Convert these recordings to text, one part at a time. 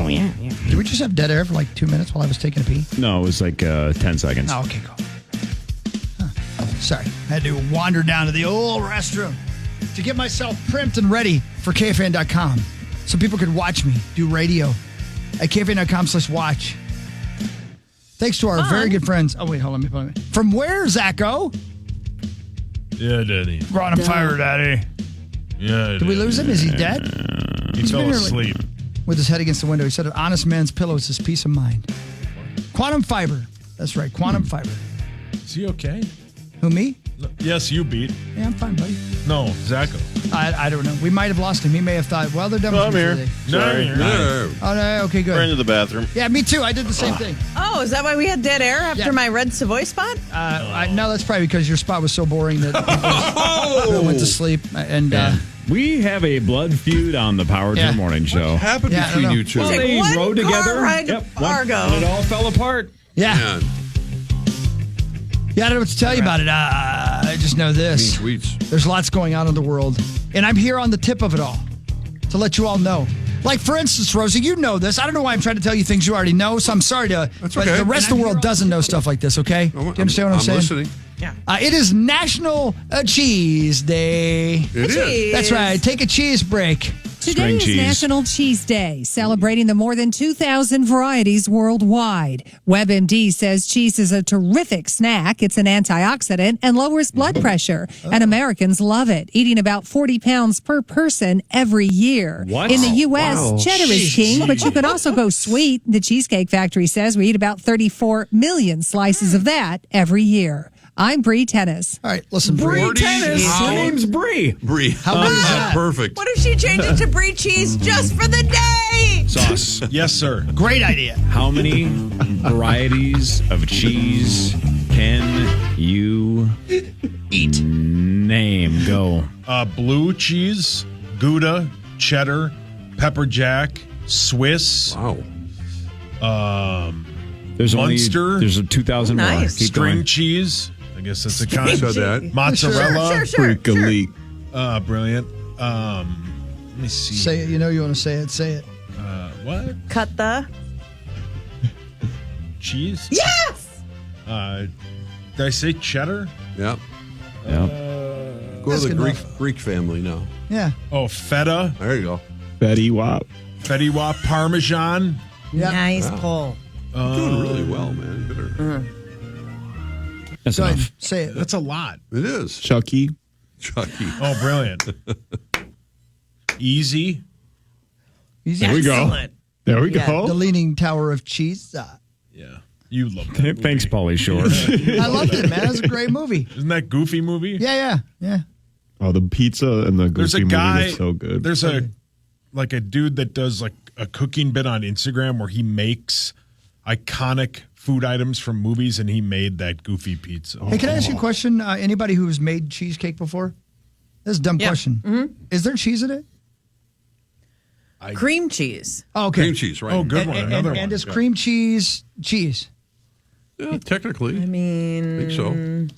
Oh, yeah. Did we just have dead air for like 2 minutes while I was taking a pee? No, it was like 10 seconds. Oh, okay, cool. Sorry. I had to wander down to the old restroom to get myself primed and ready for KFAN.com so people could watch me do radio at KFAN.com/watch. Thanks to our very good friends. Oh, wait, hold on. Let me put it. From where, Zacho? Yeah, Daddy. We're on fire, Daddy. Yeah. Did we lose him? Is he dead? He He's fell been here, asleep. with his head against the window. He said an honest man's pillow is his peace of mind. Quantum fiber. That's right, quantum fiber. Is he okay? Who, me? No, yes, you beat. Yeah, I'm fine, buddy. No, Zacho. I don't know. We might have lost him. He may have thought, well, they're done with I'm me here. today. Sorry. No. Oh, no, okay, good. Ran to the bathroom. Yeah, me too. I did the same thing. Oh, is that why we had dead air after my red Savoy spot? No, that's probably because your spot was so boring that people went to sleep. And We have a blood feud on the Power Yeah. Tour Morning Show. What happened Yeah, I don't between know. you two? Well, Take they one rode car together. ride to Fargo. And it all fell apart. yeah. Man, Yeah, I don't know what to tell you about it. I just know this. mean tweets. There's lots going on in the world. And I'm here on the tip of it all to let you all know. Like, for instance, Rosie, you know this. I don't know why I'm trying to tell you things you already know, so I'm sorry to. That's but okay. the rest of the world doesn't know stuff like this, okay? Do you understand what I'm saying? listening. It is National Cheese Day. It is. That's right. Take a cheese break. Today String is cheese. National Cheese Day, celebrating the more than 2,000 varieties worldwide. WebMD says cheese is a terrific snack. It's an antioxidant and lowers blood pressure, and Americans love it, eating about 40 pounds per person every year. What? In the U.S., Wow. cheddar is king, but you can also go sweet. The Cheesecake Factory says we eat about 34 million slices of that every year. I'm Bree Tennis. All right, listen, Bree. Her name's Bree. Brie. How good is that? Perfect. What if she changed it to brie cheese just for the day? Sauce. Yes, sir. Great idea. How many varieties of cheese can you Eat. name? Go. Blue cheese, Gouda, cheddar, pepper jack, Swiss, Wow. There's Munster. only there's a 2,000 more. Nice. Keep string going. cheese. I guess that's a I kind. said that. Mozzarella. Sure. Brilliant. Let me see. Say it. You know you want to say it. Say it. What? Cut the. Cheese? Yes! Did I say cheddar? Yeah. Yep. Go That's to the good Greek family now. Yeah. Oh, feta, There you go. Betty Wop. Fetty Wap, Parmesan. Yeah. Nice pull. Doing really well, man. Better. That's Go ahead. enough. Say it. That's a lot. It is. Chucky. Chucky. Oh, brilliant. Easy. Easy. There we go. Excellent. There we Yeah, go. The Leaning Tower of Cheese. Yeah. You love that movie. Thanks, Pauly Shore. I loved it, man. It was a great movie. Isn't that Goofy movie? Yeah. Oh, the pizza and the There's a Goofy guy. movie is so good. There's a dude that does like a cooking bit on Instagram where he makes iconic food items from movies, and he made that Goofy pizza. Hey, can I ask you a question? Anybody who's made cheesecake before? This is a dumb question. Mm-hmm. Is there cheese in it? Cream cheese. Oh, okay. Cream cheese, right? Oh, good And, one. and, Another and, one. is Yeah. cream cheese cheese? Yeah, technically. I mean, I think so.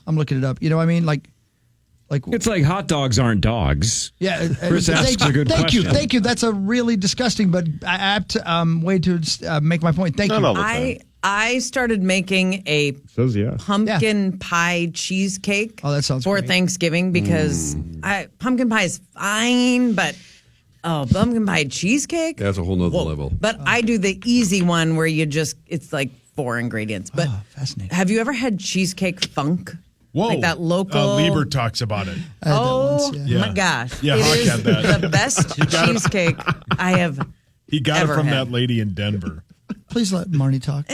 I'm looking it up. You know what I mean? Like It's like hot dogs aren't dogs. yeah. Chris asks a good thank you. question. Thank you. That's a really disgusting but apt way to make my point. Thank Not you. all the time. I started making a Says yeah. pumpkin pie cheesecake Oh, that sounds for great. Thanksgiving because pumpkin pie is fine, but pumpkin pie cheesecake? That's a whole nother level. But I do the easy one where it's like 4 ingredients. But fascinating. have you ever had cheesecake funk? Whoa. Like that local. Lieber talks about it. I had that Oh once, yeah. my gosh. Yeah, It Hawk is had that. the best cheesecake I have. He got Ever it from had. that lady in Denver. Please let Marnie talk.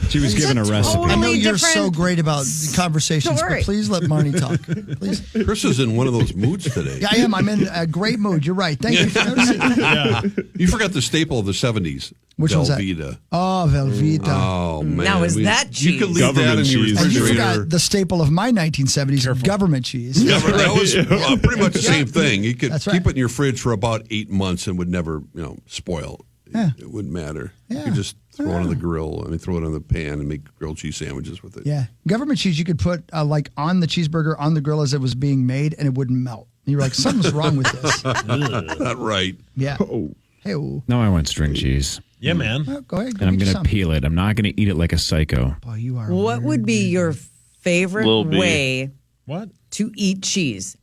She was given a recipe. I know totally you're different so great about conversations, story. but please let Marnie talk. Please. Chris is in one of those moods today. Yeah, I am. I'm in a great mood. You're right. Thank you for noticing. Yeah. You forgot the staple of the 70s. Which one's that? Velveeta. Oh, Velveeta. Oh, man. Now, is that You can cheese? leave that Government in your cheese. And you refrigerator. forgot the staple of my 1970s, government cheese. Yeah, but that was pretty much the same thing. You could That's keep right. it in your fridge for about 8 months and would never, spoil. Yeah. It wouldn't matter. Yeah. You could just throw it on the grill. Throw it on the pan and make grilled cheese sandwiches with it. Yeah. Government cheese you could put like on the cheeseburger on the grill as it was being made and it wouldn't melt. And you're like, something's wrong with this. Not right. Yeah. Oh. Hey-oh. No, I want string cheese. Yeah, man. Well, go ahead. And I'm going to some. peel it. I'm not going to eat it like a psycho. Boy, you are. What would be your favorite way What? to eat cheese?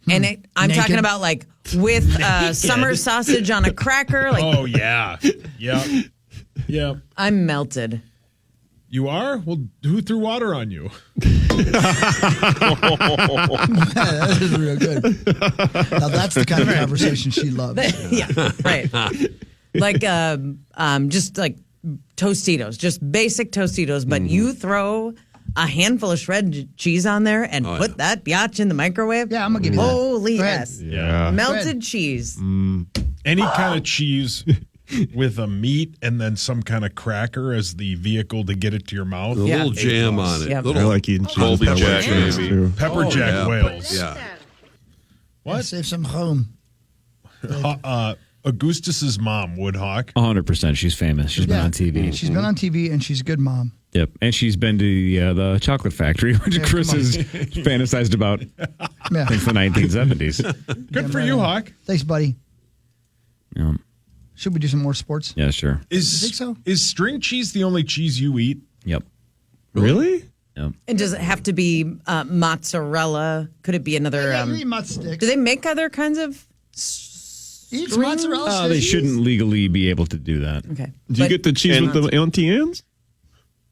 And I'm Naked? talking about like with summer sausage on a cracker. Like, Oh, yeah. Yeah. Yeah. I'm melted. You are? Well, who threw water on you? That is real good. Now that's the kind of conversation she loves. Yeah, right. Like just like Tostitos, just basic Tostitos, but you throw a handful of shredded cheese on there and put that biatch in the microwave. Yeah, I'm gonna give you that. Holy Go ahead. yes. Yeah. Melted cheese. Any kind of cheese with a meat and then some kind of cracker as the vehicle to get it to your mouth. A little jam on it. Yep. Little I like eating cheese. Colby with Jack, cheese, maybe. too. Pepper Jack yeah. Wales. Yeah. What? Save some home. Augustus's mom, Woodhawk. 100%. She's famous. She's been on TV. She's been on TV and she's a good mom. Yep. And she's been to the chocolate factory, which Chris has fantasized about Yeah. since the 1970s. Good for you, Hawk. Thanks, buddy. Yeah. Should we do some more sports? Yeah, sure. Is think so? Is string cheese the only cheese you eat? Yep. Really? Yep. And does it have to be mozzarella? Could it be another? Yeah, you eat mud sticks. Do they make other kinds of? Eat some mozzarella They sticks. shouldn't legally be able to do that. Okay. Do you get the cheese with the Auntie Anne's?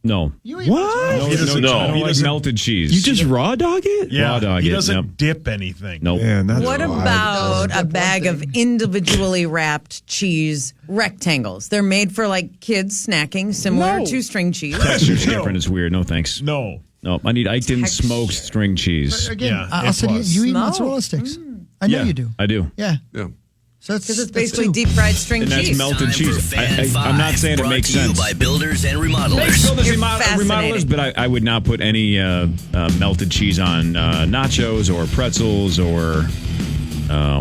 No. You eat What? mozzarella He doesn't- I don't he like doesn't- melted cheese. You just raw dog it? Yeah, Raw dog he it, doesn't yep. dip anything. Nope. Man, that's What wild. about a Dip bag one of thing. individually wrapped cheese rectangles? They're made for like kids snacking, similar No. to string cheese. Texture's different. It's weird. No thanks. No. No, I need Eichten Texture. smoked string cheese. Again, Yeah, I'll it say was. you eat Smoke. mozzarella sticks. I know Yeah, you do. I do. Yeah. Yeah. So that's Because it's that's basically two. deep fried string And that's cheese. melted Time for cheese. Fan I'm not 5, saying it brought makes to you sense. by builders and remodelers. Builders You're remodelers, fascinating. but I would not put any melted cheese on nachos or pretzels or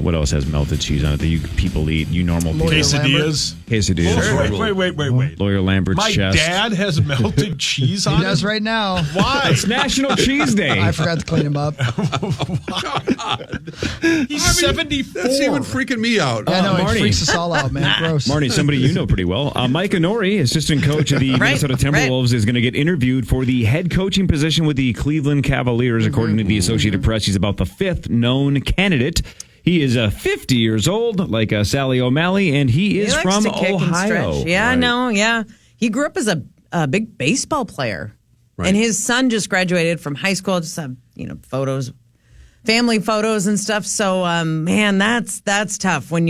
what else has melted cheese on it that you people eat? You normal people. Quesadillas. Quesadillas. Wait. Lawyer Lambert's My chest. dad has melted cheese on He does it? right now. Why? It's National Cheese Day. I forgot to clean him up. He's 74. That's even freaking me out. I know, it Marty. freaks us all out, man. Gross. Marty, somebody you know pretty well. Mike Inori, assistant coach of the Minnesota Timberwolves, is going to get interviewed for the head coaching position with the Cleveland Cavaliers. According to the Associated Press, he's about the fifth known candidate. He is 50 years old, like Sally O'Malley, and he is likes from to kick and Ohio. stretch. Yeah, Right. no, yeah. He grew up as a big baseball player. Right. And his son just graduated from high school. Just have, photos, family photos and stuff. So, man, that's tough I'm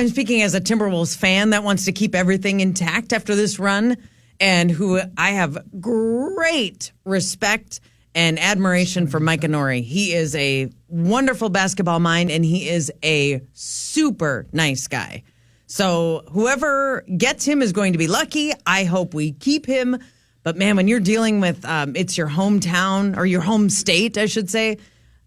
speaking as a Timberwolves fan that wants to keep everything intact after this run and who I have great respect and admiration for Mike Inori. He is a wonderful basketball mind and he is a super nice guy. So whoever gets him is going to be lucky. I hope we keep him. But man, when you're dealing with it's your hometown or your home state, I should say,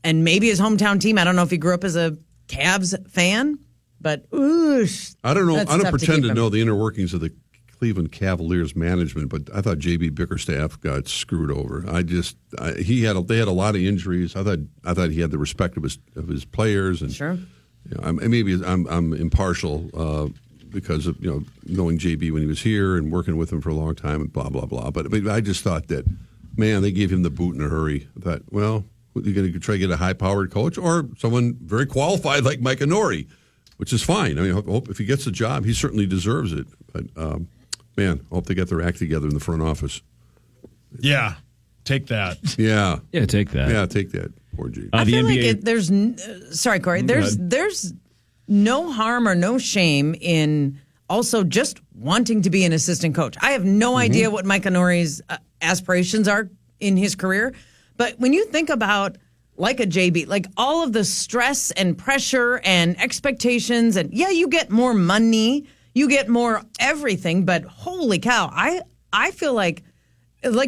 and maybe his hometown team. I don't know if he grew up as a Cavs fan, but oosh, I don't know. that's I don't tough pretend keep to him. know the inner workings of the Cleveland Cavaliers management, but I thought JB Bickerstaff got screwed over. They had a lot of injuries. I thought he had the respect of his players, and Sure. Maybe I'm impartial because of knowing JB when he was here and working with him for a long time and blah blah blah. But I just thought that, man, they gave him the boot in a hurry. I thought, well, you're going to try to get a high-powered coach or someone very qualified like Mike Inori, which is fine. I mean, I hope if he gets the job, he certainly deserves it. But man, I hope they get their act together in the front office. Yeah. Take that. Yeah, Yeah, take that. yeah, take that. Poor JB. I the feel NBA like there's sorry, Corey. There's no harm or no shame in also just wanting to be an assistant coach. I have no idea what Mike Inori's aspirations are in his career, but when you think about like a JB, like all of the stress and pressure and expectations, and yeah, you get more money, you get more everything, but holy cow, I feel like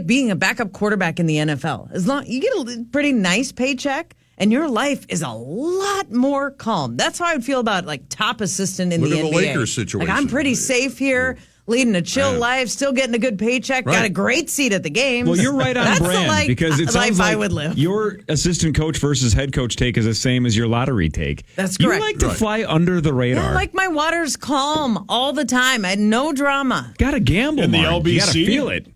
being a backup quarterback in the NFL. As long you get a pretty nice paycheck and your life is a lot more calm. That's how I would feel about like top assistant in Look the at NBA. the Lakers situation. Like I'm pretty safe here. leading a chill life, still getting a good paycheck, got a great seat at the games. Well, you're right on That's brand because it sounds like I would live. Your assistant coach versus head coach take is the same as your lottery take. That's correct. You like to fly under the radar. Yeah, like my water's calm all the time. I had no drama. Got to gamble, in the Mark. LBC. You got to feel it.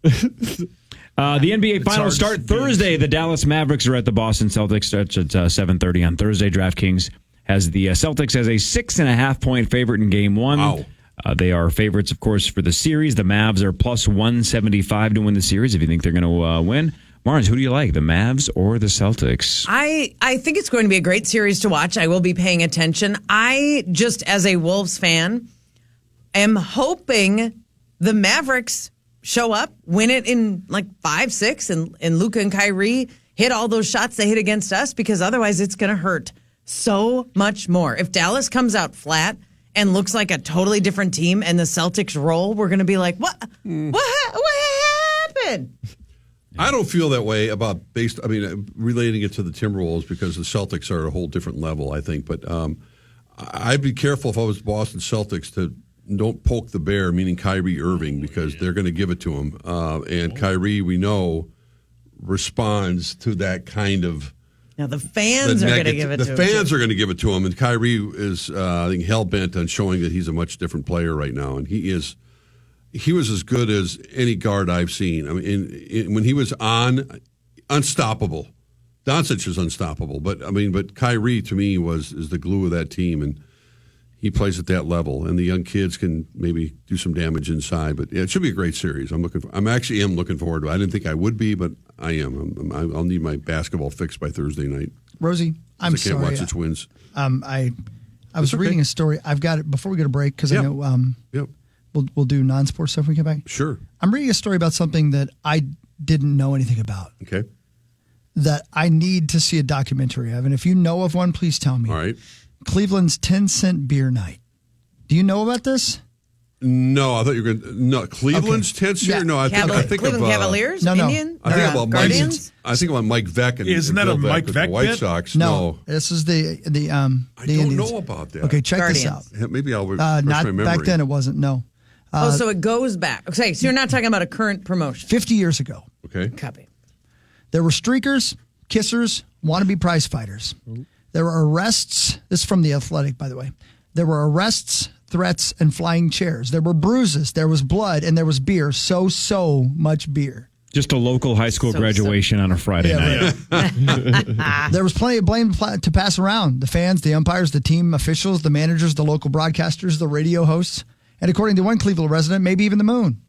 The NBA Finals start Thursday. The Dallas Mavericks are at the Boston Celtics at 7:30 on Thursday. DraftKings has the Celtics as a 6.5-point favorite in Game 1. Wow. They are favorites, of course, for the series. The Mavs are plus 175 to win the series if you think they're going to win. Mars, who do you like, the Mavs or the Celtics? I think it's going to be a great series to watch. I will be paying attention. I, just as a Wolves fan, am hoping the Mavericks show up, win it in like 5-6, and Luka and Kyrie hit all those shots they hit against us, because otherwise it's going to hurt so much more. If Dallas comes out flat and looks like a totally different team and the Celtics roll, we're going to be like, what happened? I don't feel that way about relating it to the Timberwolves, because the Celtics are a whole different level, I think. But I'd be careful if I was Boston Celtics to don't poke the bear, meaning Kyrie Irving, because they're going to give it to him. And Kyrie, we know, responds to that kind of. Now the fans are going to give it to him. The fans are going to give it to him, and Kyrie is, I think, hell bent on showing that he's a much different player right now, and he is. He was as good as any guard I've seen. I mean, when he was on, unstoppable. Doncic is unstoppable, but Kyrie to me is the glue of that team, and he plays at that level. And the young kids can maybe do some damage inside. But yeah, it should be a great series. I'm looking forward to it. I didn't think I would be, but I am. I'll need my basketball fixed by Thursday night. Rosie, I'm sorry. I can't watch the Twins. I was reading a story. I've got it before we go to break, because I know. Yep. We'll do non-sports stuff when we come back. Sure. I'm reading a story about something that I didn't know anything about. Okay. That I need to see a documentary of. And if you know of one, please tell me. All right. Cleveland's 10-cent beer night. Do you know about this? No, I thought you were going to. No, Cleveland's 10th year? Yeah. No, I think Cleveland of. Cavaliers? No. Indian? I think about Guardians? I think about Mike Veck and Isn't that Bill a Mike with Veck the White bit? Sox. No. This is the I don't Indians. know about that. Okay, check this out. Guardians. Maybe I'll refresh Not my memory. back then. It wasn't. No. So it goes back. Okay, so you're not talking about a current promotion. 50 years ago. Okay. Copy. There were streakers, kissers, wannabe prize fighters. There were arrests. This is from The Athletic, by the way. There were arrests, threats, and flying chairs. There were bruises. There was blood, and there was beer. So much beer. Just a local high school graduation on a Friday night. Right. There was plenty of blame to pass around. The fans, the umpires, the team officials, the managers, the local broadcasters, the radio hosts, and according to one Cleveland resident, maybe even the moon.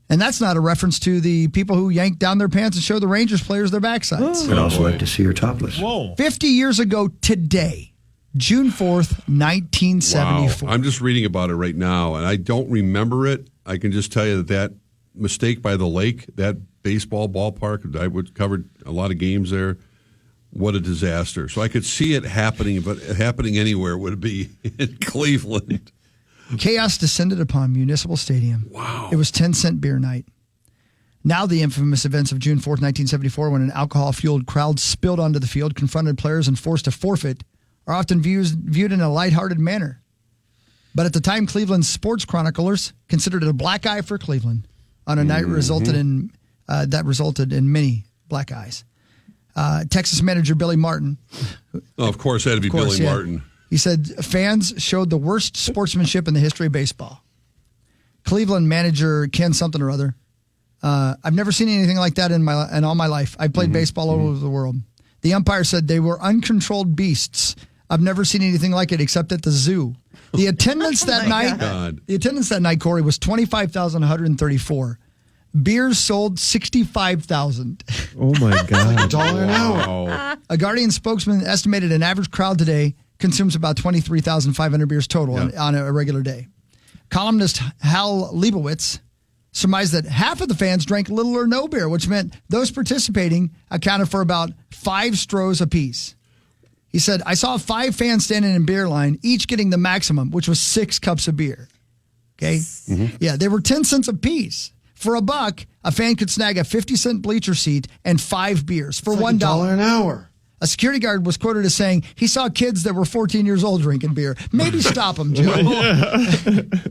And that's not a reference to the people who yanked down their pants and showed the Rangers players their backsides. I'd also like to see her topless. Whoa. 50 years ago today, June 4th, 1974. Wow. I'm just reading about it right now, and I don't remember it. I can just tell you that mistake by the lake, that baseball ballpark, I covered a lot of games there. What a disaster. So I could see it happening, but happening anywhere would be in Cleveland. Chaos descended upon Municipal Stadium. Wow. It was 10-cent beer night. Now the infamous events of June 4th, 1974, when an alcohol-fueled crowd spilled onto the field, confronted players, and forced to forfeit, are often viewed in a lighthearted manner. But at the time, Cleveland's sports chroniclers considered it a black eye for Cleveland on a night that resulted in many black eyes. Texas manager Billy Martin. Oh, of course, it had to be Billy Martin. He said fans showed the worst sportsmanship in the history of baseball. Cleveland manager Ken something or other. I've never seen anything like that in all my life. I played baseball all over the world. The umpire said they were uncontrolled beasts. I've never seen anything like it except at the zoo. The attendance that night, Corey, was 25,134. Beers sold 65,000. Oh my God! $1 an hour. A Guardian spokesman estimated an average crowd today consumes about 23,500 beers total on a regular day. Columnist Hal Leibowitz surmised that half of the fans drank little or no beer, which meant those participating accounted for about 5 straws apiece. He said, I saw 5 fans standing in beer line, each getting the maximum, which was 6 cups of beer. Okay? Yeah, they were 10 cents apiece. For $1, a fan could snag a 50-cent bleacher seat and 5 beers for $1. $1 an hour. A security guard was quoted as saying he saw kids that were 14 years old drinking beer. Maybe stop them, Joe.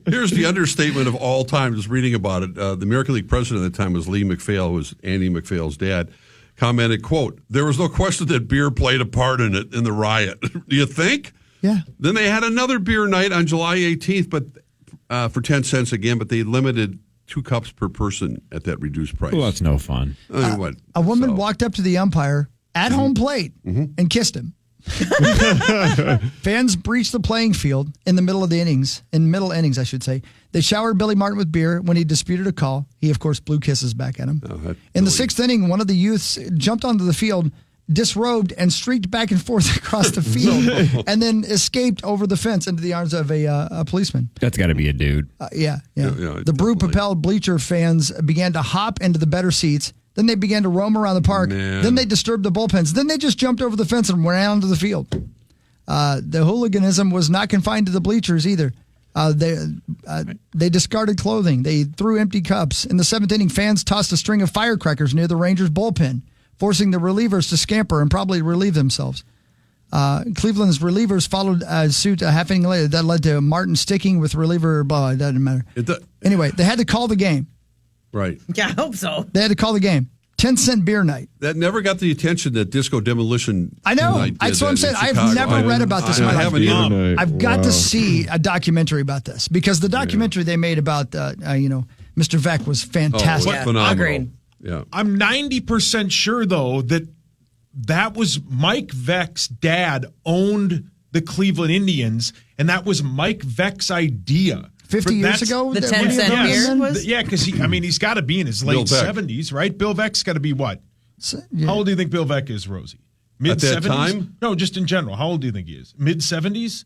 Here's the understatement of all time, just reading about it. The American League president at the time was Lee McPhail, who was Andy McPhail's dad, commented, quote, "There was no question that beer played a part in it, in the riot." Do you think? Yeah. Then they had another beer night on July 18th, but for 10 cents again, but they limited 2 cups per person at that reduced price. Well, that's no fun. A woman walked up to the umpire at home plate and kissed him. Fans breached the playing field in the middle of the innings, I should say. They showered Billy Martin with beer when he disputed a call. He, of course, blew kisses back at him. In the 6th inning, one of the youths jumped onto the field, disrobed, and streaked back and forth across the field, and then escaped over the fence into the arms of a policeman. That's got to be a dude. Yeah. The definitely. brew-propelled bleacher fans began to hop into the better seats. Then they began to roam around the park. Man. Then they disturbed the bullpens. Then they just jumped over the fence and went out onto the field. The hooliganism was not confined to the bleachers either. They discarded clothing. They threw empty cups. In the 7th inning, fans tossed a string of firecrackers near the Rangers' bullpen, forcing the relievers to scamper and probably relieve themselves. Cleveland's relievers followed suit a half inning later. That led to Martin sticking with reliever. It doesn't matter. Anyway, they had to call the game. Right. Yeah, I hope so. They had to call the game. 10-cent beer night. That never got the attention that Disco Demolition. I know. Night did That's what I'm in saying. I've Chicago. never read about this in I my haven't life. either. I've got to see a documentary about this because the documentary they made about, Mr. Veck was fantastic. Oh, phenomenal. Agreed. Yeah. I'm 90% sure, though, that was Mike Veck's dad owned the Cleveland Indians, and that was Mike Veck's idea. 50 years ago? The that- 10-cent when he- beer was? Yeah, because he's got to be in his Bill late Veck. 70s, right? Bill Veck's got to be what? Yeah. How old do you think Bill Veck is, Rosie? Mid At that 70s? time? No, just in general. How old do you think he is? Mid 70s?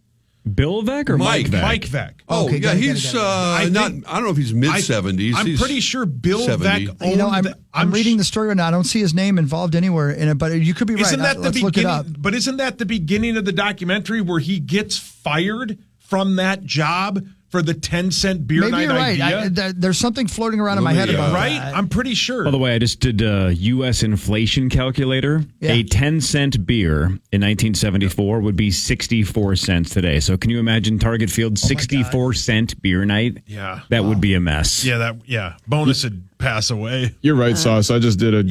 Bill Veck or Mike Veck? Mike Veck. Oh, Okay, yeah, got it, he's got it. not. I don't know if he's mid 70s. I'm pretty sure Bill 70. Veck owned. I'm reading the story right now. I don't see his name involved anywhere in it, but you could be right. Isn't that the Let's beginning? look it up. But isn't that the beginning of the documentary where he gets fired from that job for the 10-cent beer Maybe night you're right. idea? There's something floating around in my head about right? that. I'm pretty sure. By the way, I just did a U.S. inflation calculator. Yeah. A 10-cent beer in 1974 would be 64 cents today. So can you imagine Target Field's 64-cent beer night? Yeah. That would be a mess. Yeah. Bonus would pass away. You're right, Sauce. I just did a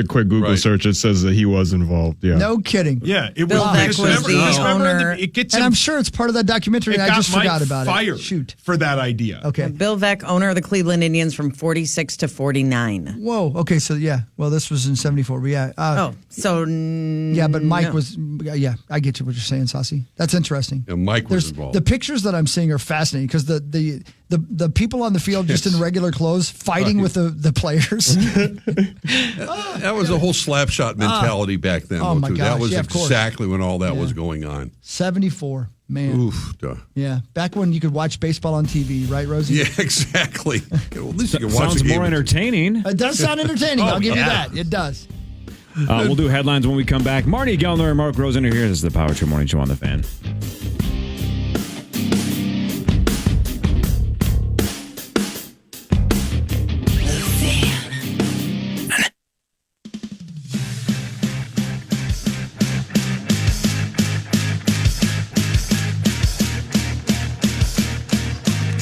quick Google Right. search. It says that he was involved. Yeah. No kidding. Yeah, it Bill was. Veck because was the owner. it gets And him, I'm sure it's part of that documentary, it and got I just Mike forgot about fired it. Shoot. for that idea. Okay. Bill Veck, owner of the Cleveland Indians from 46 to 49. Whoa. Okay. So, yeah. Well, this was in 74. But yeah. Yeah, but Mike was. Yeah, I get you what you're saying, Saucy. That's interesting. Yeah, Mike was involved. The pictures that I'm seeing are fascinating because the people on the field just in regular clothes fighting with the players. That was a whole slapshot mentality back then. Oh, though, my too. gosh. That was Yeah, of course. exactly when all that was going on. 74. Man. Oof. Duh. Yeah. Back when you could watch baseball on TV, right, Rosie? Yeah, exactly. Well, at least you can watch Sounds the game. more entertaining. It does sound entertaining. I'll give you that. It does. We'll do headlines when we come back. Marty Gellner and Mark Rosen are here. This is the Power Trip Morning Show on the Fan.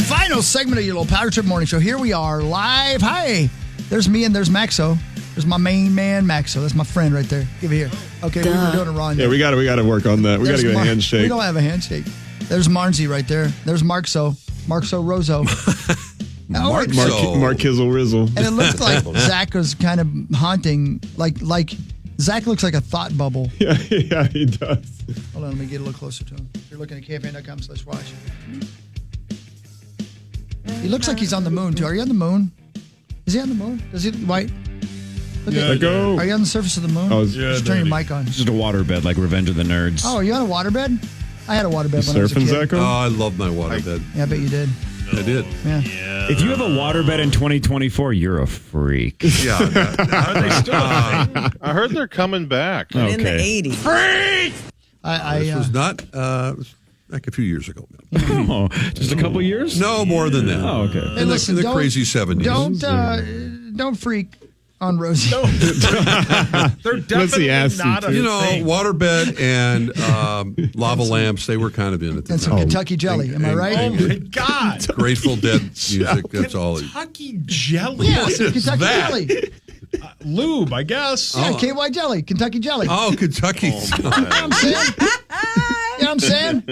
Final segment of your little Power Trip Morning Show. Here we are live. Hi. There's me and there's Maxo. There's my main man, Maxo. That's my friend right there. Give it here. Okay, we were doing it wrong. Yeah, we got to work on that. We got to get a handshake. We don't have a handshake. There's Marnsey right there. There's Markso Rozo. Mark Mark Kizzle Rizzle. And it looked like Zach was kind of haunting, like Zach looks like a thought bubble. Yeah, he does. Hold on, let me get a little closer to him. You're looking at KFAN.com/watch. He looks like he's on the moon, too. Are you on the moon? Is he on the moon? Does he white? Look Yeah, at, go. Are you on the surface of the moon? Oh, Just turn your Daddy. mic on. It's just a waterbed like Revenge of the Nerds. Oh, are you on a waterbed? I had a waterbed when I was a Surfing, kid. Zacho? Oh, I love my waterbed. Yeah, I bet you did. I did. Yeah. If you have a waterbed in 2024, you're a freak. Yeah. Are they still a thing? I heard they're coming back. In the Okay. 80s. This was not it was like a few years ago. Oh, just a couple years? No more than that. Oh, okay. Hey, In listen, the don't- crazy 70s. Don't freak. on Rosie. No. They're definitely not a thing. Waterbed and lava lamps, they were kind of in it. And some Kentucky jelly. Am I right? Oh, my God. Grateful Dead music, that's all. Kentucky jelly? Yeah, What is Kentucky that? jelly. Lube, I guess. Yeah, KY jelly, Kentucky jelly. Oh, Kentucky. You know what I'm saying? You know what I'm saying?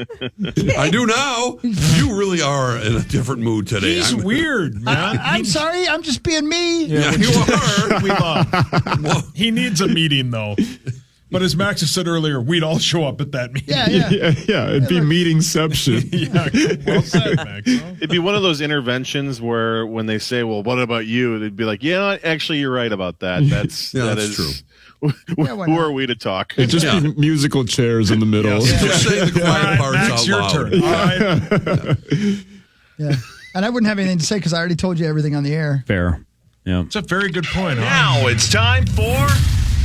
I do now. You really are in a different mood today. He's weird, man. I'm sorry. I'm just being me. Yeah, you are. We love. He needs a meeting, though. But as Max has said earlier, we'd all show up at that meeting. Yeah. It'd be meetingception. Yeah, well said, Max. It'd be one of those interventions where when they say, well, what about you? They'd be like, yeah, actually, you're right about that. That's true. Who are we to talk? It'd just be musical chairs in the middle. Just say the quiet parts Max, out your loud. turn. All right. Yeah. And I wouldn't have anything to say because I already told you everything on the air. Fair. Yeah. It's a very good point. Now it's time for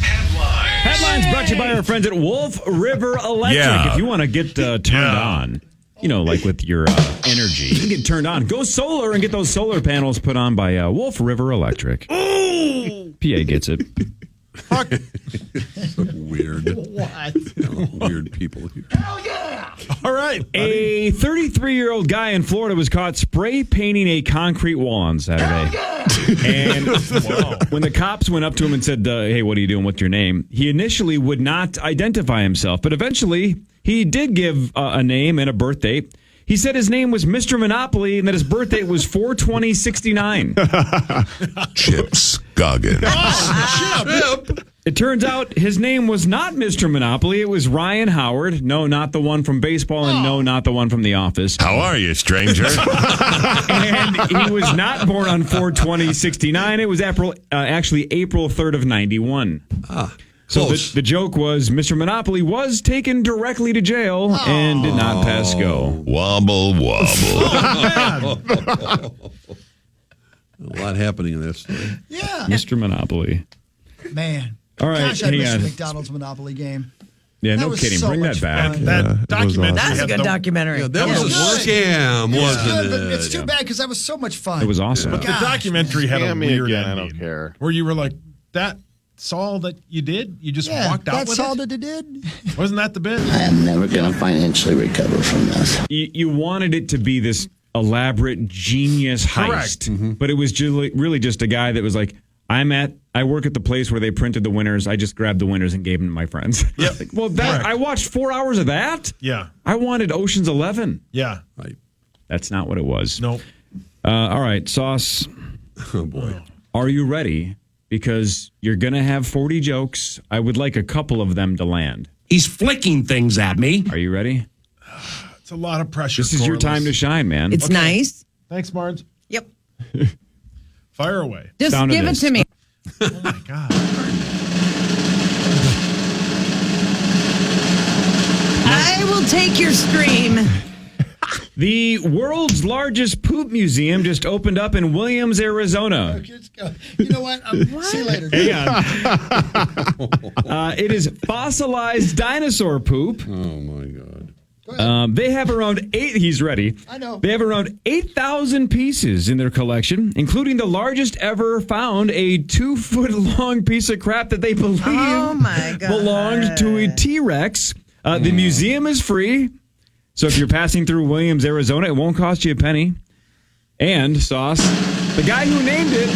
Headlines. Headlines brought to you by our friends at Wolf River Electric. Yeah. If you want to get turned on, like with your energy, you can get turned on. Go solar and get those solar panels put on by Wolf River Electric. Ooh! PA gets it. Fuck. So weird. What? Weird people here. All right. A 33-year-old guy in Florida was caught spray painting a concrete wall on Saturday. And when the cops went up to him and said, hey, what are you doing? What's your name? He initially would not identify himself, but eventually he did give a name and a birth date. He said his name was Mr. Monopoly and that his birth date was 4/20/69. Chip Scoggin. Chip. It turns out his name was not Mr. Monopoly. It was Ryan Howard. No, not the one from baseball, and no, not the one from The Office. How are you, stranger? And he was not born on 4/20/69. It was actually April 3rd of 91. So the joke was Mr. Monopoly was taken directly to jail and did not pass go. Wobble, wobble. A lot happening in that story. Yeah. Mr. Monopoly. Man. All right, Gosh, I hang miss on. the McDonald's Monopoly game. Yeah, That no was kidding. so Bring that much back. fun. That documentary. That's a had good the- documentary. Yeah, that was a scam, It's wasn't good, it? but it's too bad because that was so much fun. It was awesome. But the documentary had a Scam me weird again, I ending. don't care. Where you were like, that's all that you did? You just walked out that's with all it? that it did. Wasn't that the bit? I am never going to financially recover from this. You wanted it to be this elaborate genius heist, Correct. but it was really just a guy that was like, I work at the place where they printed the winners. I just grabbed the winners and gave them to my friends. Yep. Like, well, Correct. I watched 4 hours of that. Yeah. I wanted Ocean's 11. Yeah. Right. That's not what it was. Nope. All right, Sauce. Oh, boy. Are you ready? Because you're going to have 40 jokes. I would like a couple of them to land. He's flicking things at me. Are you ready? It's a lot of pressure. This is your time to shine, man. It's nice. Thanks, Marge. Yep. Fire away. Just Sound of give it this. to me. Oh, my God. I will take your stream. The world's largest poop museum just opened up in Williams, Arizona. You know what? See you later. Hang on. It is fossilized dinosaur poop. Oh, my God. They have around he's ready. I know. They have around 8,000 pieces in their collection, including the largest ever found, a 2-foot-long piece of crap that they believe Oh, my God. belonged to a T-Rex. The museum is free, so if you're passing through Williams, Arizona, it won't cost you a penny. And, Sauce, the guy who named it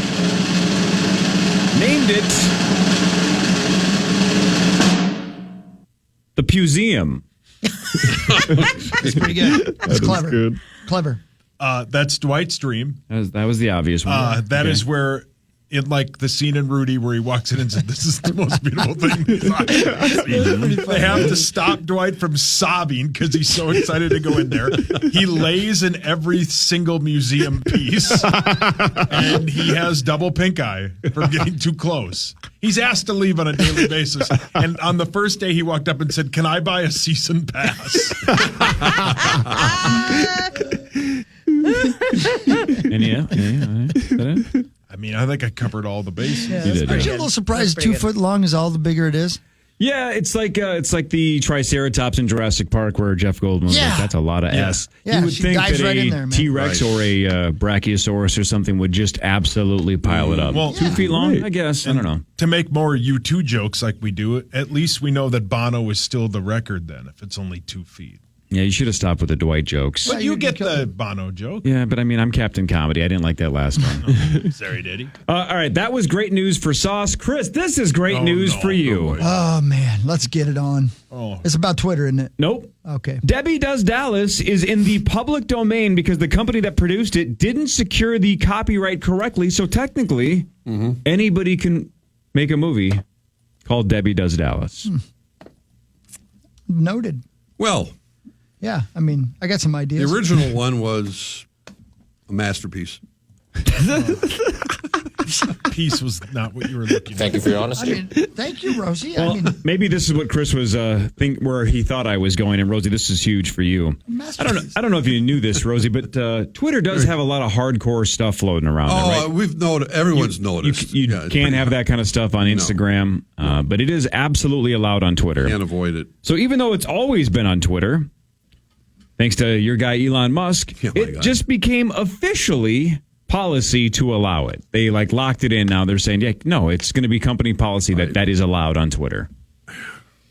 the Puseum. That's pretty good. That's clever. Good. Clever. That's Dwight's dream. That was the obvious one. That is where, in like the scene in Rudy where he walks in and says, "This is the most beautiful thing." They have to stop Dwight from sobbing because he's so excited to go in there. He lays in every single museum piece, and he has double pink eye from getting too close. He's asked to leave on a daily basis, and on the first day he walked up and said, "Can I buy a season pass?" And yeah. Is that it? I mean, I think I covered all the bases. You did. Aren't you a little surprised 2 foot long is all the bigger it is? Yeah, it's like the Triceratops in Jurassic Park where Jeff Goldblum was like, that's a lot of S. Yeah, you would she think dives that right in a there, man. T-Rex or a Brachiosaurus or something would just absolutely pile it up. Well, 2 feet long, I guess. I don't know. To make more U2 jokes like we do, at least we know that Bono is still the record then, if it's only 2 feet. Yeah, you should have stopped with the Dwight jokes. But you get the Bono joke. Yeah, but I mean, I'm Captain Comedy. I didn't like that last one. Sorry, did he? All right, that was great news for Sauce. Chris, this is great news for you. Oh, man. Let's get it on. Oh. It's about Twitter, isn't it? Nope. Okay. Debbie Does Dallas is in the public domain because the company that produced it didn't secure the copyright correctly. So technically, anybody can make a movie called Debbie Does Dallas. Noted. Well, yeah, I mean, I got some ideas. the original one was a masterpiece. Peace was not what you were looking for. Thank you for your honesty. I mean, thank you, Rosie. Well, I mean, maybe this is what Chris was where he thought I was going. And Rosie, this is huge for you. I don't know if you knew this, Rosie, but Twitter does have a lot of hardcore stuff floating around. Oh, there, right? we've noticed. Everyone's noticed. You Yeah, it's can't pretty have that kind of stuff on Instagram, but it is absolutely allowed on Twitter. Can't avoid it. So even though it's always been on Twitter, thanks to your guy Elon Musk, it just became officially policy to allow it. They locked it in. Now they're saying, no, it's going to be company policy that is allowed on Twitter.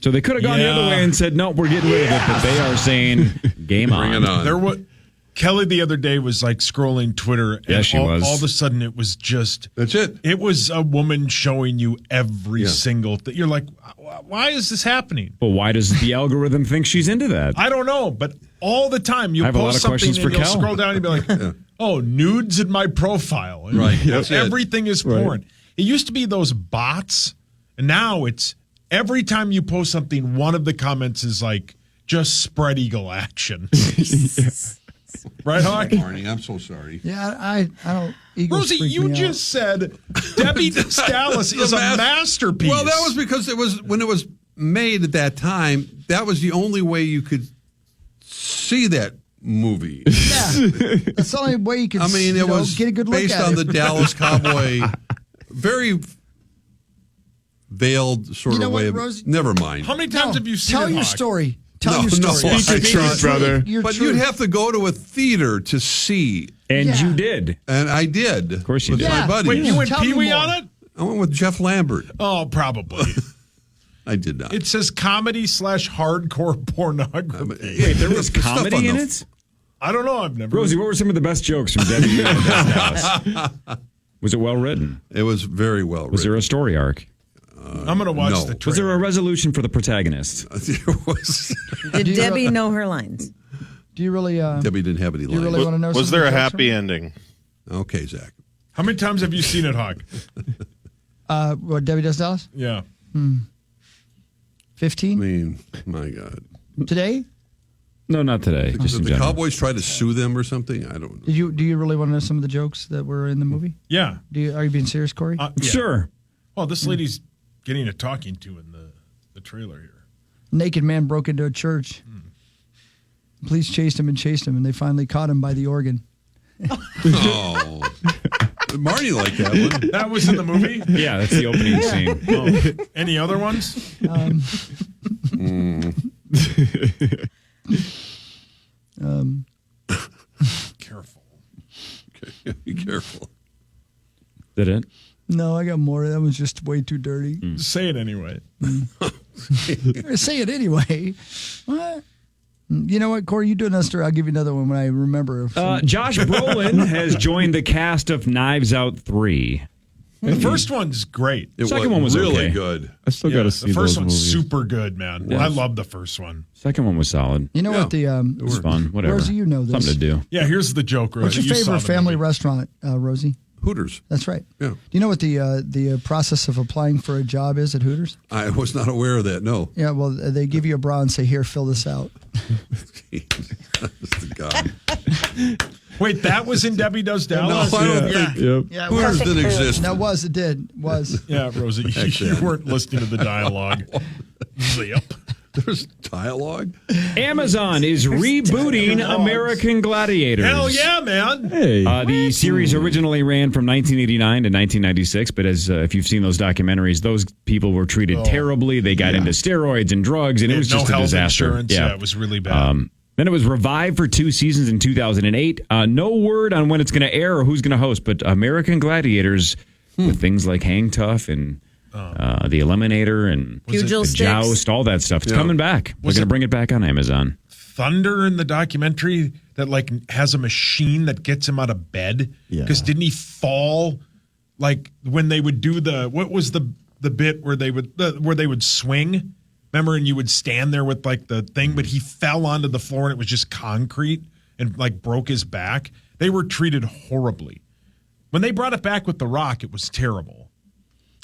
So they could have gone the other way and said, no, we're getting rid of it. But they are saying, game on. Bring it on. Kelly the other day was scrolling Twitter. And she was. All of a sudden it was just. That's it. It was a woman showing you every single thing. You're like, why is this happening? Well, why does the algorithm think she's into that? I don't know, but all the time you I have a lot post of something questions and for you'll Kel. scroll down and you'll be like, oh, nudes in my profile. And Right. That's it. everything is porn. It used to be those bots, and now it's every time you post something, one of the comments is just spread eagle action. Right, Hawk? Barney, I'm so sorry. yeah, I don't. Eagles Rosie, freak you me just said Debbie Does Dallas is a masterpiece. Well, that was because when it was made at that time, that was the only way you could see that movie. Yeah, that's the only way you can. I mean, it was get a good look based at on it. the Dallas Cowboy, very veiled sort You know of way what, of. Rosie? Never mind. How many times have you seen Tell it, your Hawk? story. Tell No, your story. no, Speak your truth, brother. But you'd have to go to a theater to see, And Yeah. you did. and I did. Of course you with did. my Yeah. buddy. Wait, you went Tell me Pee-wee more. on it? I went with Jeff Lambert. Oh, probably. I did not. It says comedy/hardcore pornography. Wait, there was Stuff comedy on in the- it? I don't know. I've never. Rosie, what were some of the best jokes from Debbie Does Dallas? Was it well written? It was very well Was there written. a story arc? I'm going to watch no. the Was there trailer. a resolution for the protagonist? There was. Did Debbie know her lines? Do you really? Debbie didn't have any Do you lines. really want to know? Was some there a of the jokes happy from ending? Okay, Zach. How many times have you seen it, Hawk? it? What Debbie Does Dallas? Yeah. 15 I mean, my God. today. No, not today. Just Did in the general. Cowboys try to sue them or something? I don't know. Do you really want to know some of the jokes that were in the movie? Yeah. Are you being serious, Corey? Yeah. Sure. Well, this lady's getting a talking to in the trailer here. Naked man broke into a church. Police chased him, and they finally caught him by the organ. Oh. Marty liked that one. That was in the movie? Yeah, that's the opening scene. Oh. Any other ones? Careful. Okay, be careful. Did it? No, I got more. That was just way too dirty. Say it anyway. Say it anyway. What? You know what, Corey? You do another story. I'll give you another one when I remember. Josh Brolin has joined the cast of Knives Out 3. The first one's great. Second one was really okay. good. I still got to see the first those one's movies. super good, man. Yes. I love the first one. Second one was solid. You know what the It was fun. Whatever. Rosie, you know this. Something to do. Yeah, here's the joke, Rosie. What's your You saw favorite the family movie. restaurant, Rosie? Hooters. That's right. Yeah. Do you know what the process of applying for a job is at Hooters? I was not aware of that. No. Yeah, well, they give you a bra and say, "Here, fill this out." God. Wait, that was in Debbie Does Dallas? No, I don't Yeah. think Yep. Yeah, Hooters didn't exist. No, it did. Was. Yeah, Rosie, you weren't listening to the dialogue. Yep. There's dialogue. Amazon is rebooting American Gladiators. Hell yeah, man. Hey. The series originally ran from 1989 to 1996, but as if you've seen those documentaries, those people were treated terribly. They got into steroids and drugs, and it was just a disaster. Insurance. Yeah, it was really bad. Then it was revived for 2 seasons in 2008. No word on when it's going to air or who's going to host, but American Gladiators with things like Hang Tough and the Eliminator and Pugil the sticks. Joust, all that stuff. It's coming back. We're going to bring it back on Amazon. Thunder in the documentary that like has a machine that gets him out of bed? Because didn't he fall like when they would do what was the bit where they would swing? Remember, and you would stand there with like the thing, but he fell onto the floor and it was just concrete and like broke his back. They were treated horribly. When they brought it back with The Rock, it was terrible.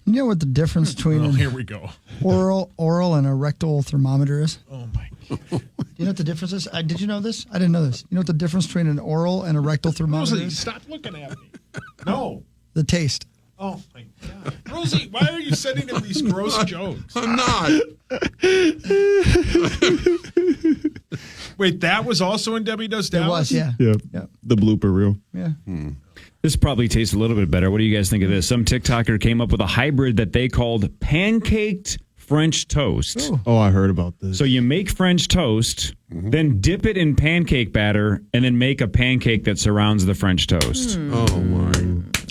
You know what the difference between here we go. oral and a rectal thermometer is? Oh my God. Do you know what the difference is? Did you know this? I didn't know this. You know what the difference between an oral and a rectal thermometer Rosie, is? stop looking at me. No. The taste. Oh my God. Rosie, why are you sending him these gross jokes? I'm not. Wait, that was also in Debbie Does Dallas? It was, yeah. Yeah. The blooper reel. Yeah. This probably tastes a little bit better. What do you guys think of this? Some TikToker came up with a hybrid that they called pancaked French toast. Oh, I heard about this. So you make French toast, then dip it in pancake batter, and then make a pancake that surrounds the French toast. Oh, my.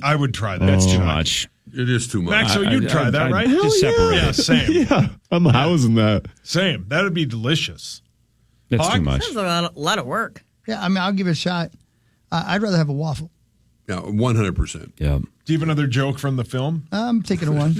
I would try that. That's too much. It is too much. Max, so you'd try that, right? Just separate Yeah, it. same. Yeah, I'm housing that. Same. That would be delicious. That's Hawk? too much. That's a lot of work. Yeah, I mean, I'll give it a shot. I'd rather have a waffle. Yeah, 100%. Yeah. Do you have another joke from the film? I'm taking a one.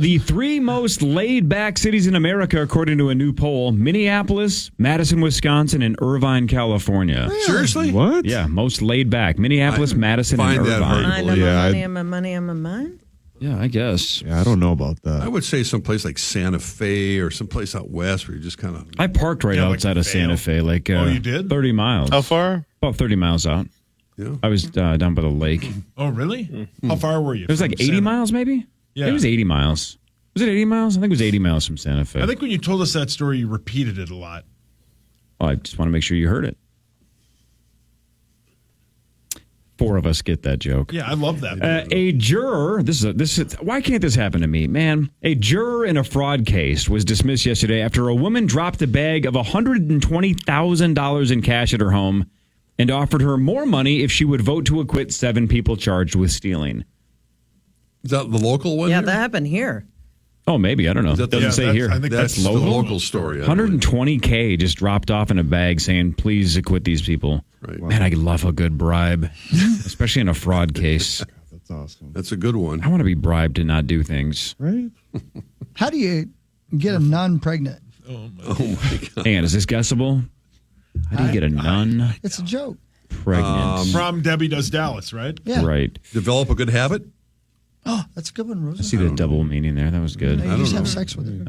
The 3 most laid-back cities in America, according to a new poll: Minneapolis, Madison, Wisconsin, and Irvine, California. Seriously? What? Yeah, most laid-back: Minneapolis, Madison, and find that hard Irvine. to believe. I'm a money on my mind. Yeah, I guess. Yeah, I don't know about that. I would say someplace like Santa Fe or someplace out west where you just kind of... I parked right like outside of Santa Fe, like you did? 30 miles. How far? About 30 miles out. Yeah. I was down by the lake. Oh, really? How far were you? It was like from 80 Santa? miles, maybe? Yeah. It was 80 miles. Was it 80 miles? I think it was 80 miles from Santa Fe. I think when you told us that story, you repeated it a lot. Well, I just want to make sure you heard it. 4 of us get that joke. Yeah, I love that. A juror, this is why can't this happen to me, man? A juror in a fraud case was dismissed yesterday after a woman dropped a bag of $120,000 in cash at her home and offered her more money if she would vote to acquit 7 people charged with stealing. Is that the local one? Yeah, here? that happened here. Oh, maybe. I don't know. Is that It doesn't the- say that's- here. I think That's that's the local? local story. 120K just dropped off in a bag saying, please acquit these people. Right. Man, I love a good bribe, especially in a fraud case. That's awesome. That's a good one. I want to be bribed to not do things. Right? How do you get a nun pregnant? Oh, my God. And is this guessable? How do you get a nun It's a joke. pregnant? From Debbie Does Dallas, right? Yeah. Right. Develop a good habit? Oh, that's a good one, Rosie. I see the double meaning there. That was good. You just have sex with her.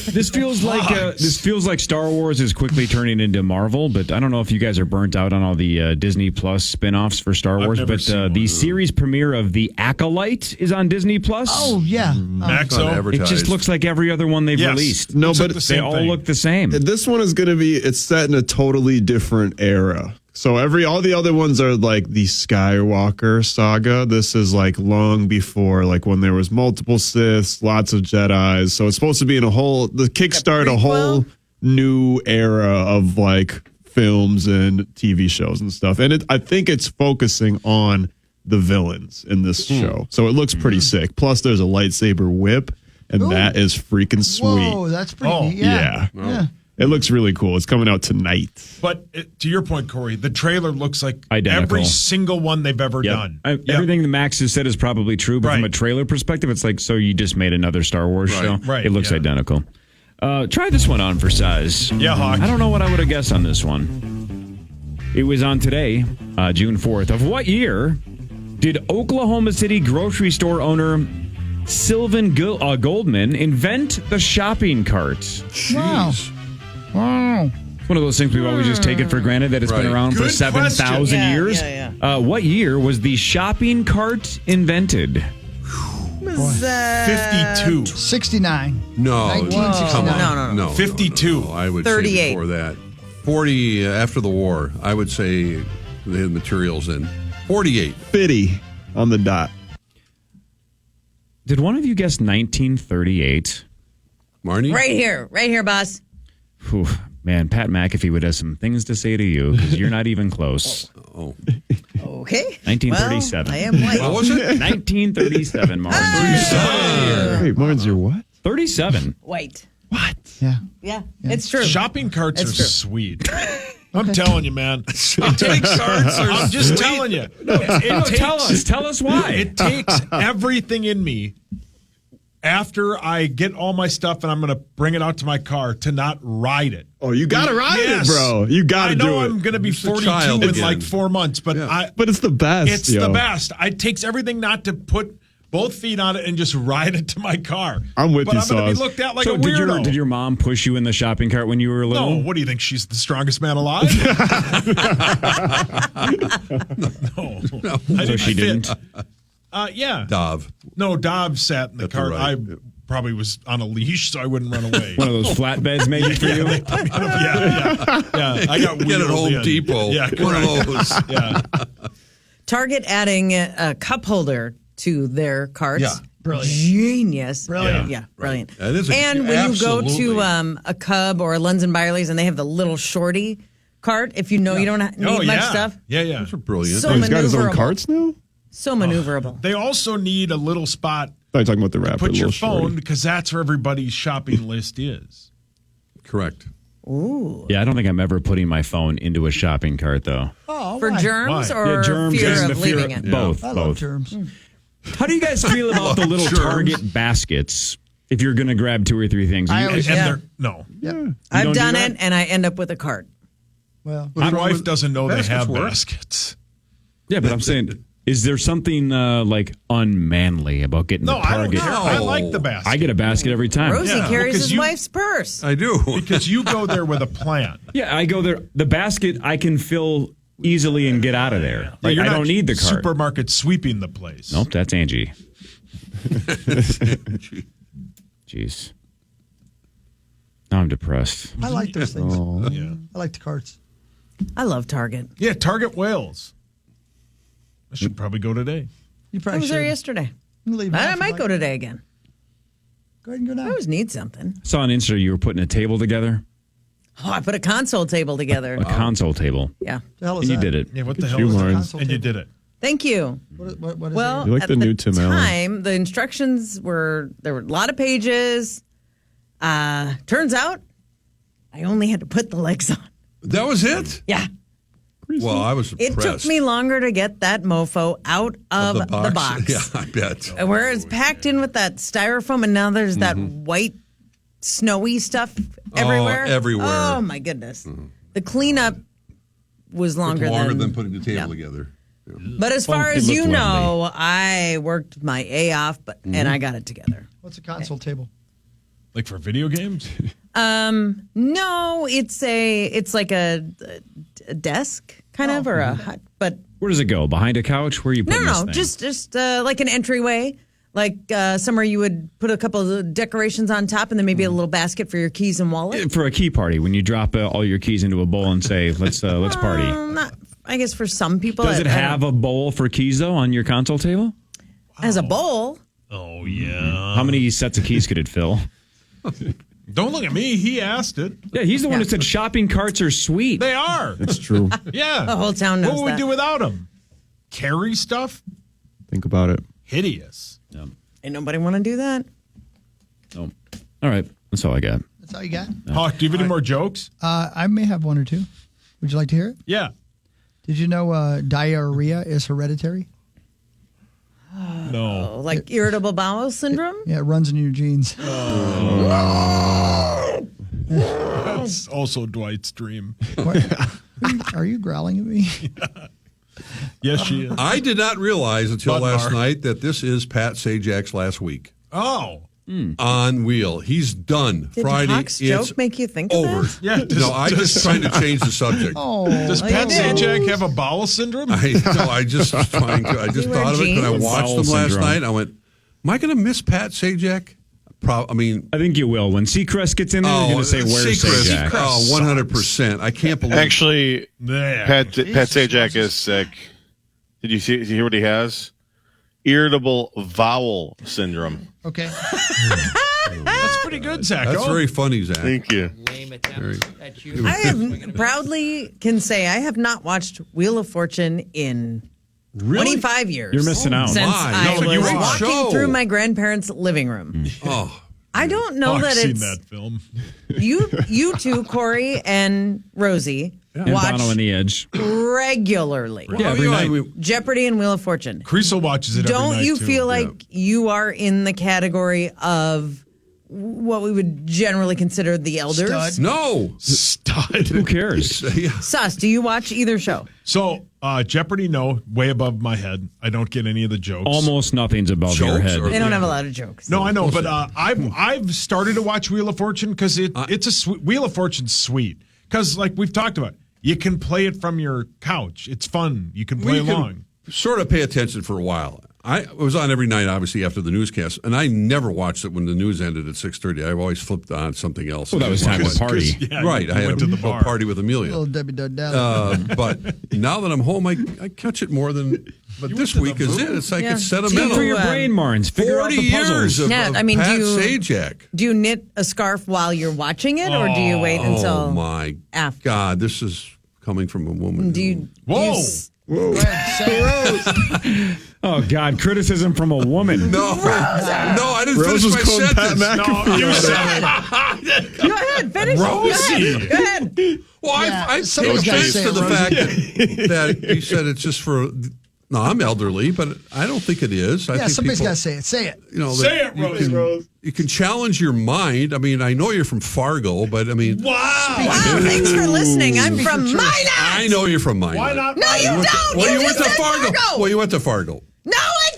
This feels like Star Wars is quickly turning into Marvel, but I don't know if you guys are burnt out on all the Disney Plus spin-offs for Star Wars. never But seen the one. series premiere of The Acolyte is on Disney Plus. Oh, yeah. Maxo. It advertised. just looks like every other one they've Yes. released. No, Looks like but the They same all thing. look the same. this one is going to be, it's set in a totally different era. So all the other ones are like the Skywalker saga. This is like long before, like when there was multiple Siths, lots of Jedis. So it's supposed to be kickstart a whole new era of like films and TV shows and stuff. And I think it's focusing on the villains in this show. So it looks pretty sick. Plus there's a lightsaber whip and Ooh. that is freaking sweet. Whoa, that's pretty Oh, neat. Yeah. Yeah. It looks really cool. It's coming out tonight. But to your point, Corey, the trailer looks like Identical. every single one they've ever Yep. done. Everything that Max has said is probably true, but from a Right. trailer perspective, it's like, so you just made another Star Wars show? Right, It looks yeah. identical. Try this one on for size. Yeah, Hawk. I don't know what I would have guessed on this one. It was on today, June 4th. Of what year did Oklahoma City grocery store owner Sylvan Goldman invent the shopping cart? Wow. Wow. One of those things we've always just taken for granted that it's been Right. around for Good 7,000 question. years. Yeah. What year was the shopping cart invented? Was, 52. 69. No, 1969. come on. No. No, 52. no, I would 38. say before that. 40 after the war. I would say they had materials in. 48. 50 on the dot. Did one of you guess 1938? Marnie? Right here, boss. Whew, man, Pat McAfee would have some things to say to you because you're not even close. Oh. Okay. 1937. Well, I am white. What was it? 1937, Martin. Wait, Martin's your what? 37. White. Yeah. Yeah, it's true. Shopping carts It's are true. sweet. I'm telling you, man. It takes I'm just telling you. It takes, Tell us why. It takes everything in me after I get all my stuff and I'm going to bring it out to my car to not ride it. Oh, you got to ride Yes. it, bro. You got I to do know it. I'm going to be Just a 42 child in again. like 4 months, but But it's the best. it's yo. the best. It takes everything not to put both feet on it and just ride it to my car. I'm with but you, I'm going to be Sauce. looked at like So a weirdo. did your mom push you in the shopping cart when you were little? No, what do you think? She's the strongest man alive? no. So she didn't? Yeah. Dov. No, Dov sat in the At the cart. right. I probably was on a leash, so I wouldn't run away. One of those flatbeds maybe for you? Yeah. I got Get at wheeled Home in. Depot. Yeah, One correct. of those. Yeah. Target adding a cup holder to their carts. Yeah. Brilliant. Genius. Brilliant. Yeah, brilliant. That is and when you go absolutely. to a Cub or a Lunds and Byerly's and they have the little shorty cart, if you know you don't need Oh, much yeah. stuff, Yeah, yeah. Those are brilliant. So He's got his own maneuverable. carts now? so maneuverable. They also need a little spot. I thought you were talking about the rapper. Put your little phone shorty. because that's where everybody's shopping list is. Correct. Yeah, I don't think I'm ever putting my phone into a shopping cart, though. Oh, For why? germs Why? or germs fear and of the fear leaving of- it? Both. I love both. germs. How do you guys feel about the little Germs. Target baskets if you're going to grab 2 or 3 things? I You- always- And Yeah. they're no. I've don't do done that? it and I end up with a cart. Well, My wife with- doesn't know they baskets have work. baskets. yeah, but I'm saying, is there something like unmanly about getting No, the I don't Target? care. I like the basket. I get a basket every time. Rosie Yeah, carries because his you- wife's purse. I do. because you go there with a plan. Yeah, I go there. The basket I can fill easily and get out of there. Like, You're I not don't need the cart. Supermarket sweeping the place. Nope, that's Angie. Jeez. Now I'm depressed. I like those things. Yeah. I like the carts. I love Target. Yeah, Target Wales. I should probably go today. You I probably was should. there yesterday. You leave I half might of go it. today again. Go ahead and go I now. always need something. I saw on Insta you were putting a table together, Oh, I put a console table together. a console table, Yeah. The hell is and you that? did it. Yeah, what the Good hell you, is Lauren. that? And you did it. Thank you. What is Well, You like at the new Tim Allen. time, the instructions were there were a lot of pages. Turns out, I only had to put the legs on. That was it? Yeah, Well, I was it impressed. took me longer to get that mofo out of the box. Yeah, I bet. Where it's packed in with that styrofoam, and now there's that white, snowy stuff everywhere. everywhere. Oh my goodness! The cleanup was longer, Longer than putting the table yeah. together. But as far Well, it as you looked know, I worked my A off, and I got it together. What's a console table? Like for video games? No, it's like a desk kind of or a hut, but Where does it go? Behind a couch? Where are you putting this no, thing? just like an entryway. Like somewhere you would put a couple of decorations on top, and then maybe a little basket for your keys and wallet. For a key party, when you drop all your keys into a bowl and say, let's party. Not, I guess for some people, Does it I don't- have a bowl for keys, though, on your console table? as a bowl? Oh, yeah. How many sets of keys could it fill? Don't look at me. He asked it. Yeah, he's the one that said shopping carts are sweet. They are. It's true. Yeah. The whole town knows What would that. we do without them? Carry stuff? Think about it. Hideous. Ain't nobody want to do that. Oh. All right, that's all I got. That's all you got? Hawk, do you have any more jokes? I may have one or two. Would you like to hear it? Yeah. Did you know diarrhea is hereditary? No. Oh, like irritable bowel syndrome? Yeah, it runs in your genes. That's also Dwight's dream. What? Are you growling at me? Yes, she is. I did not realize until Bud last Mark. night that this is Pat Sajak's last week. Oh. on wheel. He's done. Did Friday. Hawk's It's joke make you think of over. that? Yeah. No, I just trying to change the subject. Does Oh, Pat you did. Oh. Sajak have a bowel syndrome? I just was trying to. I just You wear thought of it when I jeans? watched Bowel them last syndrome. night. I went, am I going to miss Pat Sajak? I mean, I think you will. When Seacrest gets in there, you're going to say, where's Seacrest. Sajak? Oh, 100%. I can't believe Actually, Yeah. Pat Sajak is sick. Did you hear what he has? Irritable bowel syndrome. Okay. That's pretty good, Zach. That's very funny, Zach. Thank you. I have proudly can say I have not watched Wheel of Fortune in 25 years. You're missing out. Since my. I No, was great walking show. through my grandparents' living room. Oh, I don't know I've that seen it's that film. you two, Corey and Rosie, And watch Bono and the Edge. regularly. Yeah, every night. Jeopardy and Wheel of Fortune. Creasel watches it every Don't night, you too. feel like you are in the category of what we would generally consider the elders? Stud. no. Stud. Who cares? Yeah. Sus, do you watch either show? So, Jeopardy, no, way above my head. I don't get any of the jokes. Almost nothing's above your Jokes head. or- They don't have a lot of jokes. No, I know, but I've started to watch Wheel of Fortune because it's a sweet, Wheel of Fortune's sweet because like we've talked about, you can play it from your couch. It's fun. You can play We can along. sort of pay attention for a while. I was on every night, obviously, after the newscast, and I never watched it when the news ended at 6:30. I've always flipped on something else. Well, that was time to party. Yeah, Right. you I had went a to the little bar. party with Amelia. Little Debbie Dowdell. But now that I'm home, I catch it more than. But this to the week is it. It's like Yeah. it's Good sentimental. for your um, brain, Marnes. Figure out 40 the puzzles. years of, Yeah, of I mean, Pat do you- Sajak. Do you knit a scarf while you're watching it, or do you wait Oh until my after? God! This is coming from a woman. Do you? Whoa. Go ahead, say it. Oh, God. Criticism from a woman. No, I didn't Rose finish was my calling Pat sentence. McAfee. No, you said it. Go ahead, finish. Rosie. Go ahead. Well, Yeah, I somebody's take gotta offense say to it, the Rosie. fact that you said it's just for. No, I'm elderly, but I don't think it is. I Yeah, think somebody's people, got to say it. Say it. You know, Say that it, Rosie. you can challenge your mind. I mean, I know you're from Fargo, but I mean, Wow. Wow, thanks for listening. I'm from Minot. I know you're from Minot. Why not? No, you don't. Well, You you went just to said Fargo. Well, you went to Fargo. No, I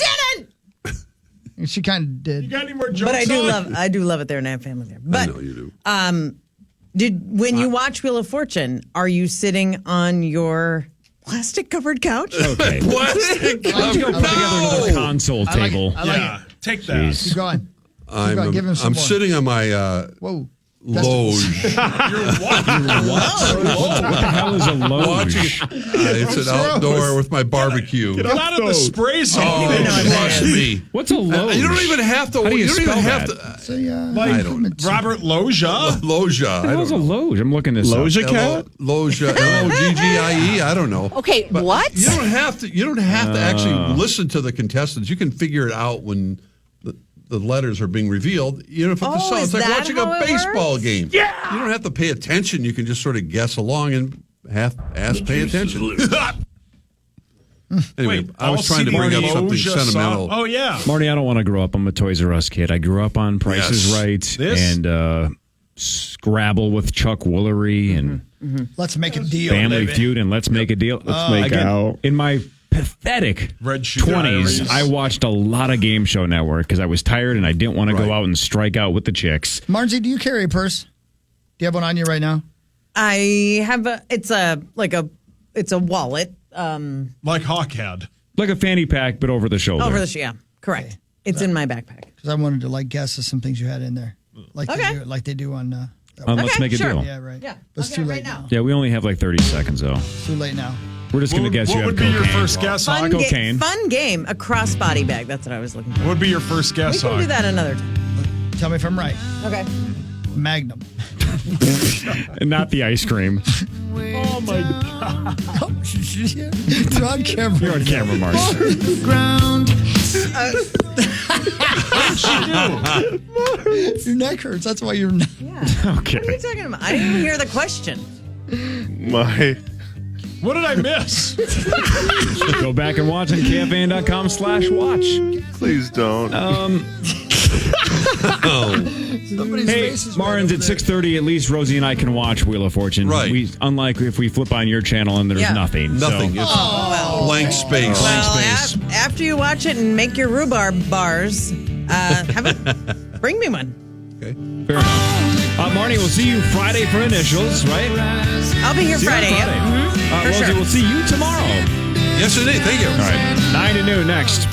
didn't. She kind of did. You got any more jokes? But on? I do love it there, and I have family there. I But know you do. when you watch Wheel of Fortune, are you sitting on your plastic covered couch? Okay. Plastic. Let's go put together another console I like it. table. I like Yeah, it. take that. Keep going. Keep going. Give him some I'm more. sitting on my Whoa. loge. You're what? What the hell is a loge? Watching. It's an outdoor with my barbecue. Get out of the spray zone. Oh, trust me. What's a loge? You don't even have to. How do you don't even spell have that? to. Say, I don't. Robert Loja. Loja. What I the hell's a don't know. loge? I'm looking this Loja up. cat? Loja. Loggie. I don't know. Okay, what? You don't have to. You don't have to actually listen to the contestants. You can figure it out when the letters are being revealed. You know, if Oh, the song. is It's like that watching how a it baseball works? game. Yeah. You don't have to pay attention. You can just sort of guess along and pay attention. Anyway, Wait, I was trying to bring up something Loja sentimental. song? Oh, yeah. Marty, I don't want to grow up. I'm a Toys R Us kid. I grew up on Price is Yes. Right This? and Scrabble with Chuck Woolery and Let's make a deal. Family baby. Feud and Let's Make a Deal. Let's make out. In my pathetic Red Shoe 20s, Diaries. I watched a lot of Game Show Network because I was tired and I didn't want to go Right. out and strike out with the chicks. Margie, do you carry a purse? Do you have one on you right now? I have it's a wallet. Like Hawk had. Like a fanny pack, but over the shoulder. Yeah, correct. It's in my backpack. Because I wanted to guess at some things you had in there, like Okay. they do on. Let's Okay, Make a sure. Deal. Yeah, right. Yeah. But it's Okay, too right late now. now. Yeah, we only have like 30 seconds, though. It's too late now. We're just going to guess What you have would be cocaine. your first guess, Hawk? Cocaine. Fun game. A crossbody bag. That's what I was looking for. What would be your first We guess, can Hawk? do that another time. Tell me if I'm right. Okay. Magnum. And not the ice cream. Oh, my God. You're on camera. You're on camera, Mark. Your neck hurts. That's why you're not. Yeah. What are you Okay. talking about? I didn't even hear the question. What did I miss? Go back and watch on KFAN.com/watch. Please don't. Somebody's Hey, face is Marins, at 6:30, at least Rosie and I can watch Wheel of Fortune. Right. Unlike if we flip on your channel and there's Yeah. nothing. Nothing. So, It's blank space. Well, after you watch it and make your rhubarb bars, have Bring me one. Okay. Fair enough. Marnie, we'll see you Friday for initials, right? I'll be here See you on Friday. Yep. Friday. For Rosie, sure. we'll see you tomorrow. Yes, indeed. Thank you. All right. 9 to noon next.